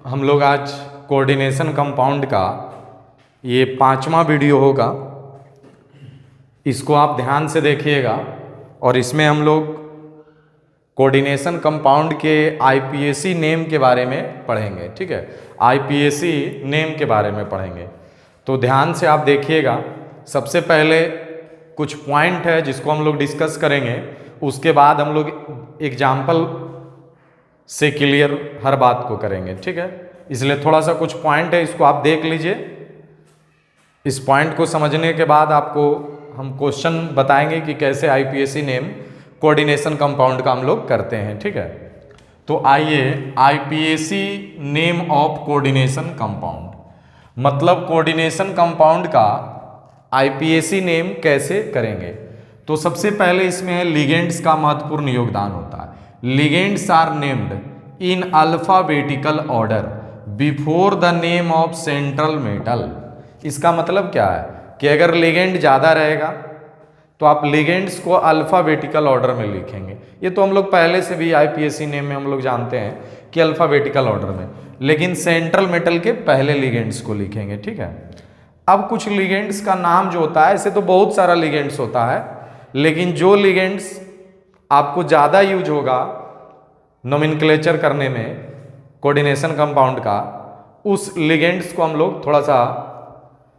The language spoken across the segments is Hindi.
हम लोग आज कोऑर्डिनेशन कंपाउंड का ये 5वां वीडियो होगा। इसको आप ध्यान से देखिएगा और इसमें हम लोग कोऑर्डिनेशन कंपाउंड के आईपीएसी नेम के बारे में पढ़ेंगे। ठीक है, आईपीएसी नेम के बारे में पढ़ेंगे, तो ध्यान से आप देखिएगा। सबसे पहले कुछ पॉइंट है जिसको हम लोग डिस्कस करेंगे, उसके बाद हम लोग एग्जाम्पल से क्लियर हर बात को करेंगे। ठीक है, इसलिए थोड़ा सा कुछ पॉइंट है, इसको आप देख लीजिए। इस पॉइंट को समझने के बाद आपको हम क्वेश्चन बताएंगे कि कैसे आईपीएसी नेम कोऑर्डिनेशन कंपाउंड का हम लोग करते हैं। ठीक है, तो आइए, IUPAC name of coordination compound, मतलब कोऑर्डिनेशन कंपाउंड का आईपीएसी नेम कैसे करेंगे। तो सबसे पहले इसमें है लिगेंड्स का महत्वपूर्ण योगदान होता है। Ligands are named in alphabetical order before the name of central metal. इसका मतलब क्या है कि अगर लिगेंड ज़्यादा रहेगा तो आप लिगेंड्स को अल्फ़ाबेटिकल ऑर्डर में लिखेंगे। ये तो हम लोग पहले से भी आईपीएसी नेम में हम लोग जानते हैं कि अल्फ़ाबेटिकल ऑर्डर में, लेकिन सेंट्रल मेटल के पहले लिगेंड्स को लिखेंगे। ठीक है, अब कुछ लिगेंड्स का नाम जो होता है, ऐसे तो बहुत सारा लिगेंड्स होता है, लेकिन जो लिगेंड्स आपको ज़्यादा यूज होगा नोमेनक्लेचर करने में कोऑर्डिनेशन कंपाउंड का, उस लिगेंड्स को हम लोग थोड़ा सा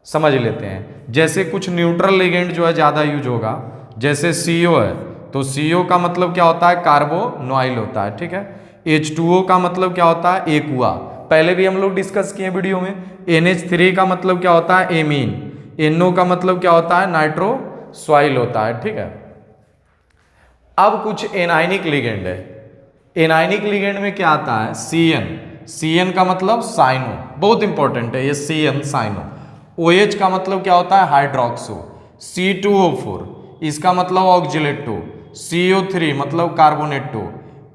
समझ लेते हैं। जैसे कुछ न्यूट्रल लिगेंड जो है ज़्यादा यूज होगा, जैसे CO है, तो CO का मतलब क्या होता है, कार्बोनॉइल होता है। ठीक है, H2O का मतलब क्या होता है, एक्वा, पहले भी हम लोग डिस्कस किए वीडियो में। NH3 का मतलब क्या होता है, एमीन। NO का मतलब क्या होता है, नाइट्रोसॉइल होता है। ठीक है, अब कुछ एनाइनिक लिगेंड है। एनाइनिक लिगेंड में क्या आता है, CN का मतलब साइनो, बहुत इंपॉर्टेंट है ये CN, साइनो। OH का मतलब क्या होता है, हाइड्रोक्सो। C2O4 इसका मतलब ऑक्जिलेटो। CO3 मतलब कार्बोनेटो।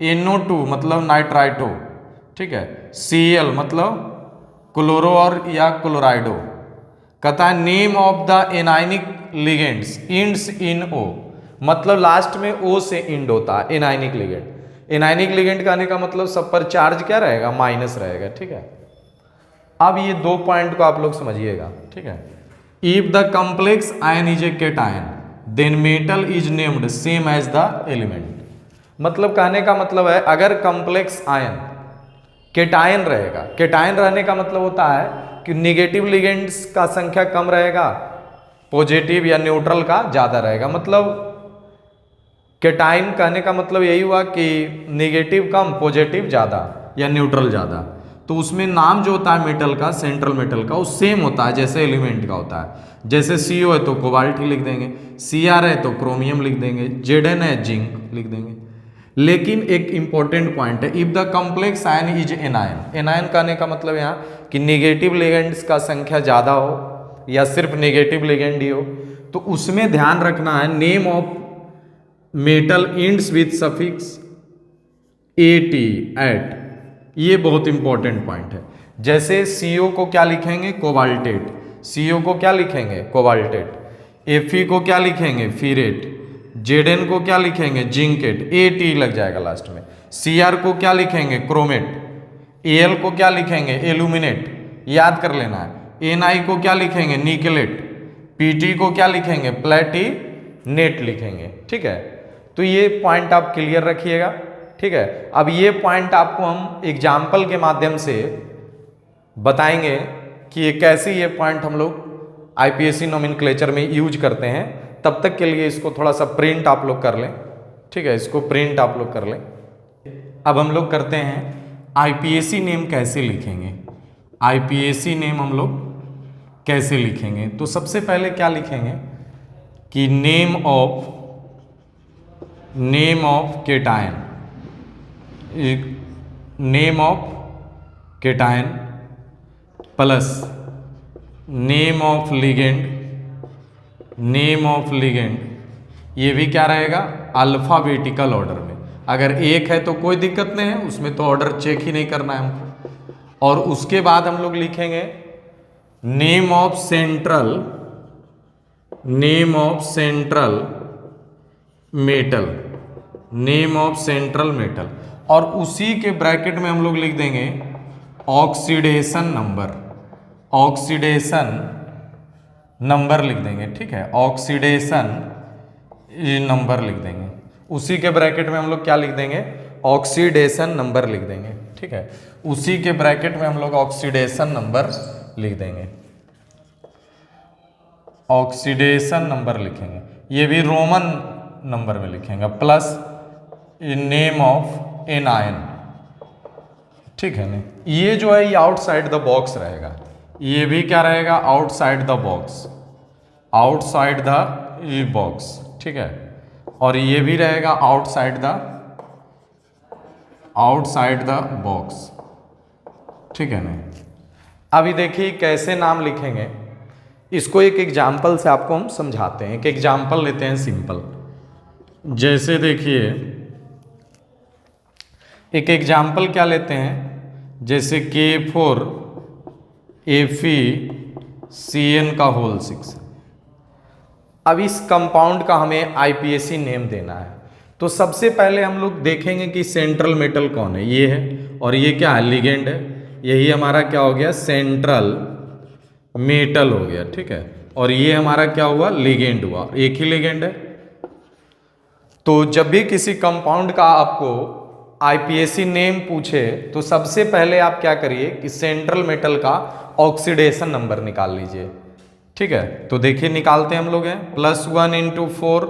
NO2 मतलब नाइट्राइटो। ठीक है, Cl मतलब क्लोरो और या क्लोराइडो। कहता है name of the anionic ligands ends in O, मतलब लास्ट में O से इंड होता है एनाइनिक लिगेंड। एनाइनिक लिगेंड कहने का मतलब सब पर चार्ज क्या रहेगा, माइनस रहेगा। ठीक है, अब ये दो पॉइंट को आप लोग समझिएगा। ठीक है, if the complex ion is a cation then metal is named same as the element. मतलब कहने का मतलब है, अगर कॉम्प्लेक्स आयन केटायन रहेगा, केटायन रहने का मतलब होता है कि निगेटिव लिगेंड्स का संख्या कम रहेगा, पॉजिटिव या न्यूट्रल का ज़्यादा रहेगा। मतलब केटायन कहने का मतलब यही हुआ कि निगेटिव कम, पॉजिटिव ज़्यादा या न्यूट्रल ज़्यादा। तो उसमें नाम जो होता है मेटल का, सेंट्रल मेटल का, वो सेम होता है जैसे एलिमेंट का होता है। जैसे CO है तो कोबाल्ट ही लिख देंगे, Cr है तो क्रोमियम लिख देंगे, Zn है जिंक लिख देंगे। लेकिन एक इंपॉर्टेंट पॉइंट है, if the complex ion is anion. Anion कहने का मतलब यहाँ कि निगेटिव लिगेंड्स का संख्या ज़्यादा हो या सिर्फ निगेटिव लिगेंड ही हो, तो उसमें ध्यान रखना है name of metal ends with suffix AT, ate. ये बहुत इंपॉर्टेंट पॉइंट है। जैसे CO को क्या लिखेंगे, कोबाल्टेट। CO को क्या लिखेंगे, कोबाल्टेट। Fe को क्या लिखेंगे, फीरेट। Zn को क्या लिखेंगे, जिंकेट, AT लग जाएगा लास्ट में। Cr को क्या लिखेंगे, क्रोमेट। Al को क्या लिखेंगे, एल्यूमिनेट, याद कर लेना है। Ni को क्या लिखेंगे, निकेलेट। Pt को क्या लिखेंगे, प्लेटिनेट लिखेंगे। ठीक है, तो ये पॉइंट आप क्लियर रखिएगा। ठीक है, अब ये पॉइंट आपको हम एग्जाम्पल के माध्यम से बताएंगे कि ये कैसे ये पॉइंट हम लोग आईपीएसी नोमेनक्लेचर में यूज करते हैं। तब तक के लिए इसको थोड़ा सा प्रिंट आप लोग कर लें। ठीक है, इसको प्रिंट आप लोग कर लें। अब हम लोग करते हैं आईपीएसी नेम कैसे लिखेंगे। आईपीएसी नेम हम लोग कैसे लिखेंगे, तो सबसे पहले क्या लिखेंगे कि name of cation, name of cation plus name of ligand, ये भी क्या रहेगा, अल्फाबेटिकल ऑर्डर में। अगर एक है तो कोई दिक्कत नहीं है, उसमें तो ऑर्डर चेक ही नहीं करना है हमको। और उसके बाद हम लोग लिखेंगे नेम ऑफ सेंट्रल मेटल, और उसी के ब्रैकेट में हम लोग लिख देंगे ऑक्सीडेशन नंबर लिख देंगे, ठीक है, ऑक्सीडेशन नंबर लिख देंगे। उसी के ब्रैकेट में हम लोग क्या लिख देंगे, ऑक्सीडेशन नंबर लिख देंगे, ठीक है, उसी के ब्रैकेट में हम लोग ऑक्सीडेशन नंबर लिख देंगे, ऑक्सीडेशन नंबर लिखेंगे, ये भी रोमन नंबर में लिखेंगे, plus name of anion, ठीक है ना। ये जो है ये आउटसाइड द बॉक्स रहेगा, ये भी क्या रहेगा, outside the box, outside the box, ठीक है, और ये भी रहेगा आउटसाइड द बॉक्स, ठीक है ना। अभी देखिए कैसे नाम लिखेंगे, इसको एक एग्जाम्पल से आपको हम समझाते हैं। एक एग्जाम्पल लेते हैं सिंपल, जैसे देखिए एक एग्जाम्पल क्या लेते हैं, जैसे K4FeCN का होल 6। अब इस कंपाउंड का हमें IPAC नेम देना है, तो सबसे पहले हम लोग देखेंगे कि सेंट्रल मेटल कौन है, ये है, और ये क्या है, लिगेंड है, यही हमारा क्या हो गया, सेंट्रल मेटल हो गया, ठीक है, और ये हमारा क्या हुआ, लिगेंड हुआ, एक ही लिगेंड है। तो जब भी किसी कंपाउंड का आपको IPAC नेम पूछे तो सबसे पहले आप क्या करिए कि सेंट्रल मेटल का ऑक्सीडेशन नंबर निकाल लीजिए, ठीक है। तो देखिए निकालते हैं हम लोग हैं, +1 × 4,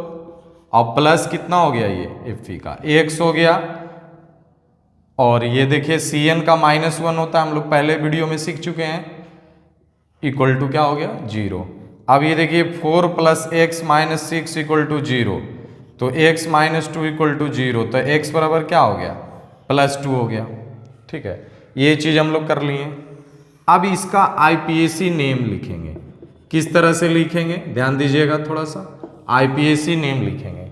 और प्लस कितना हो गया, ये Fe का X हो गया, और ये देखिए Cn का -1 होता है, हम लोग पहले वीडियो में सीख चुके हैं, इक्वल टू क्या हो गया, 0। अब ये देखिए 4 + x - 6 = 0, तो x - 2 = 0, तो x बराबर क्या हो गया, +2 हो गया, ठीक है। ये चीज़ हम लोग कर लिए। अब इसका IPAC नेम लिखेंगे, किस तरह से लिखेंगे, ध्यान दीजिएगा थोड़ा सा। IPAC नेम लिखेंगे,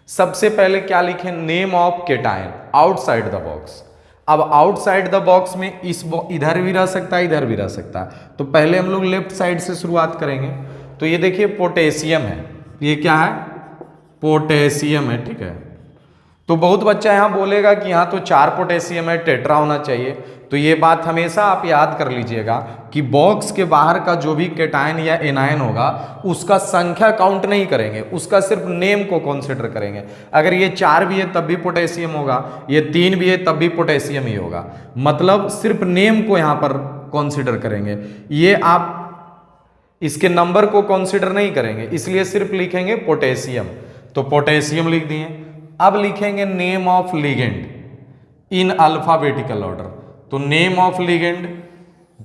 सबसे पहले क्या लिखें, name of cation outside the box. अब आउटसाइड द बॉक्स में इधर भी रह सकता है, इधर भी रह सकता है, तो पहले हम लोग लेफ्ट साइड से शुरुआत करेंगे। तो ये देखिए पोटेशियम है, ये क्या है, पोटेशियम है, ठीक है। तो बहुत बच्चा यहाँ बोलेगा कि यहाँ तो 4 पोटेशियम है, टेट्रा होना चाहिए। तो ये बात हमेशा आप याद कर लीजिएगा कि बॉक्स के बाहर का जो भी केटायन या एनायन होगा उसका संख्या काउंट नहीं करेंगे, उसका सिर्फ नेम को कंसीडर करेंगे। अगर ये 4 भी है तब भी पोटेशियम होगा, ये 3 भी है तब भी पोटेशियम ही होगा, मतलब सिर्फ नेम को यहाँ पर कंसीडर करेंगे। ये आप इसके नंबर को कंसीडर नहीं करेंगे, इसलिए सिर्फ लिखेंगे पोटेशियम, तो पोटेशियम लिख दिए। अब लिखेंगे name of ligand in alphabetical order, तो नेम ऑफ लिगेंड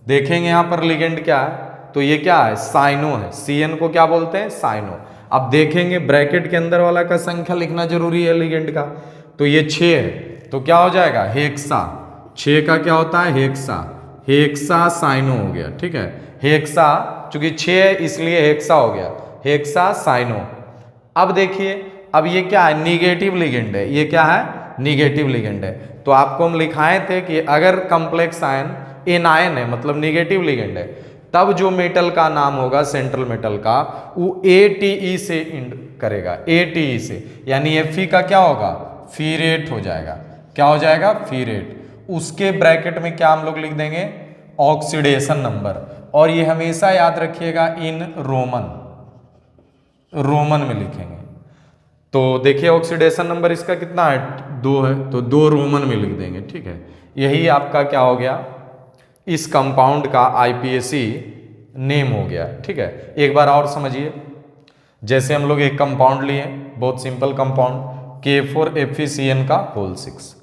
देखेंगे यहाँ पर लिगेंड क्या है, तो ये क्या है, साइनो है, Cn को क्या बोलते हैं, साइनो। अब देखेंगे ब्रैकेट के अंदर वाला का संख्या लिखना जरूरी है लिगेंड का, तो ये 6 है, तो क्या हो जाएगा, हेक्सा। 6 का क्या होता है, हेक्सा, हेक्सा साइनो हो गया, ठीक है। हेक्सा चूंकि 6 है इसलिए हेक्सा हो गया, हेक्सा साइनो। अब देखिए, अब ये क्या है, निगेटिव लिगेंड है, ये क्या है, निगेटिव लिगेंड है। तो आपको हम लिखाए थे कि अगर कॉम्प्लेक्स आयन एनायन है, मतलब निगेटिव लिगेंड है, तब जो मेटल का नाम होगा सेंट्रल मेटल का, वो ATE से इंड करेगा, ATE से, यानी Fe का क्या होगा, फीरेट हो जाएगा, क्या हो जाएगा, फीरेट। उसके ब्रैकेट में क्या हम लोग लिख देंगे, ऑक्सीडेशन नंबर, और ये हमेशा याद रखिएगा इन रोमन में लिखेंगे। तो देखिए ऑक्सीडेशन नंबर इसका कितना है, 2 है, तो 2 रोमन में लिख देंगे, ठीक है। यही आपका क्या हो गया, इस कंपाउंड का IPAC नेम हो गया, ठीक है। एक बार और समझिए, जैसे हम लोग एक कंपाउंड लिए, बहुत सिंपल कंपाउंड K4FeCN का होल 6,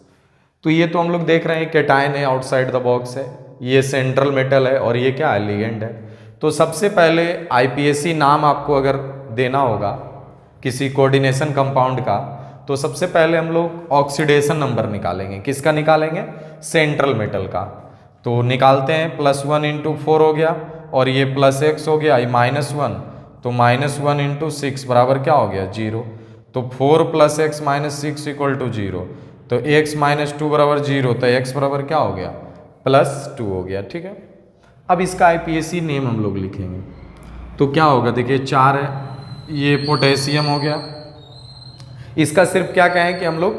तो ये तो हम लोग देख रहे हैं केटायन है, आउटसाइड द बॉक्स है, ये सेंट्रल मेटल है, और ये क्या है, लिगेंड है। तो सबसे पहले IPAC नाम आपको अगर देना होगा किसी कोऑर्डिनेशन कंपाउंड का, तो सबसे पहले हम लोग ऑक्सीडेशन नंबर निकालेंगे, किसका निकालेंगे, सेंट्रल मेटल का। तो निकालते हैं, +1 × 4 हो गया, और ये +x हो गया, ये -1, तो -1 × 6 बराबर क्या हो गया, 0। तो 4 + x - 6 = 0, तो x - 2 बराबर 0, तो x बराबर क्या हो गया, +2 हो गया, ठीक है। अब इसका IPAC नेम हम लोग लिखेंगे, तो क्या होगा, देखिए 4 है, ये पोटेशियम हो गया, इसका सिर्फ क्या कहें कि हम लोग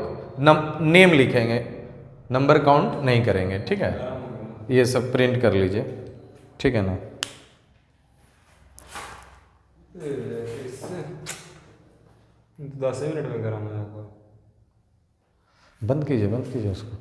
नेम लिखेंगे, नंबर काउंट नहीं करेंगे, ठीक है। ये सब प्रिंट कर लीजिए, ठीक है ना। इससे 10 मिनट में कराना है आपको। बंद कीजिए उसको।